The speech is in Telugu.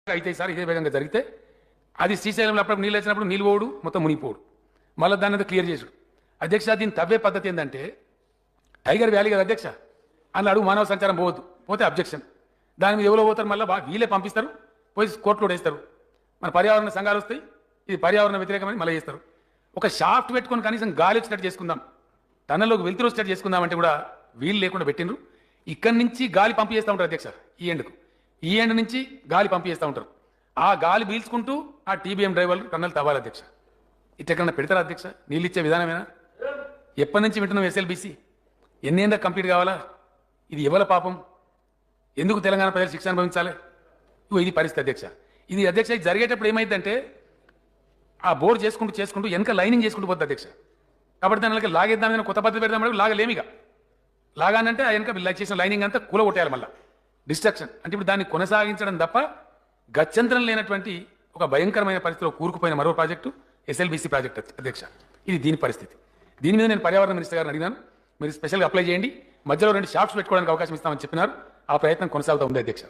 అయితే సార్ ఇదే విధంగా జరిగితే అది శ్రీశైలంలో అప్పుడు నీళ్ళు వచ్చినప్పుడు నీళ్ళు పోడు మొత్తం మునిగిపోడు మళ్ళీ దాన్ని అంతా క్లియర్ చేసుడు అధ్యక్ష దీన్ని తవ్వే పద్ధతి ఏంటంటే టైగర్ వ్యాలీ కదా అధ్యక్ష అని అడుగు మానవ సంచారం పోవద్దు పోతే అబ్జెక్షన్ దాని మీద ఎవరో పోతారు మళ్ళీ వీళ్ళే పంపిస్తారు పోయి కోర్టులో వేస్తారు మన పర్యావరణ సంఘాలు వస్తాయి ఇది పర్యావరణ వ్యతిరేకమని మళ్ళీ చేస్తారు ఒక షాఫ్ట్ పెట్టుకొని కనీసం గాలి వచ్చినట్టు చేసుకుందాం టన్నల్లోకి వెళ్తురు వచ్చేటట్టు చేసుకుందాం అంటే కూడా వీళ్ళు లేకుండా పెట్టిండ్రు ఇక్కడి నుంచి గాలి పంపి చేస్తూ ఉంటారు అధ్యక్ష ఈ ఎండ్ నుంచి గాలి పంపి చేస్తూ ఉంటారు ఆ గాలి పీల్చుకుంటూ ఆ టీబీఎం డ్రైవర్లు టన్నల్ తవ్వాలి అధ్యక్ష ఇట్లా పెడతారా అధ్యక్ష నీళ్ళు ఇచ్చే విధానమేనా ఎప్పటి నుంచి వింటున్నాం ఎస్ఎల్బీసీ ఎన్నేందా కంప్లీట్ కావాలా ఇది ఎవల పాపం ఎందుకు తెలంగాణ ప్రజలు శిక్ష అనుభవించాలి ఇది పరిస్థితి అధ్యక్ష ఇది అధ్యక్ష ఇది జరిగేటప్పుడు ఏమైందంటే ఆ బోర్డు చేసుకుంటూ వెనక లైనింగ్ చేసుకుంటూ పోతుంది అధ్యక్ష కాబట్టి దానికి లాగేద్దామని కొత్త పద్ధతి పెడదాం లాగలేమిగా లాగానంటే ఆ వెనక చేసిన లైనింగ్ అంతా కూలగొట్టేయాలి మళ్ళీ డిస్ట్రక్షన్ అంటే ఇప్పుడు దాన్ని కొనసాగించడం తప్ప గత్యంతరం లేనటువంటి ఒక భయంకరమైన పరిస్థితిలో కూరుకుపోయిన మరో ప్రాజెక్టు ఎస్ఎల్బీసీ ప్రాజెక్ట్ అధ్యక్ష ఇది దీని పరిస్థితి దీని మీద నేను పర్యావరణ మినిస్టర్ గారిని అడిగినాను మీరు స్పెషల్గా అప్లై చేయండి మధ్యలో 2 షాప్స్ పెట్టుకోవడానికి అవకాశం ఇస్తామని చెప్పినారు ఆ ప్రయత్నం కొనసాగుతూ ఉంది అధ్యక్ష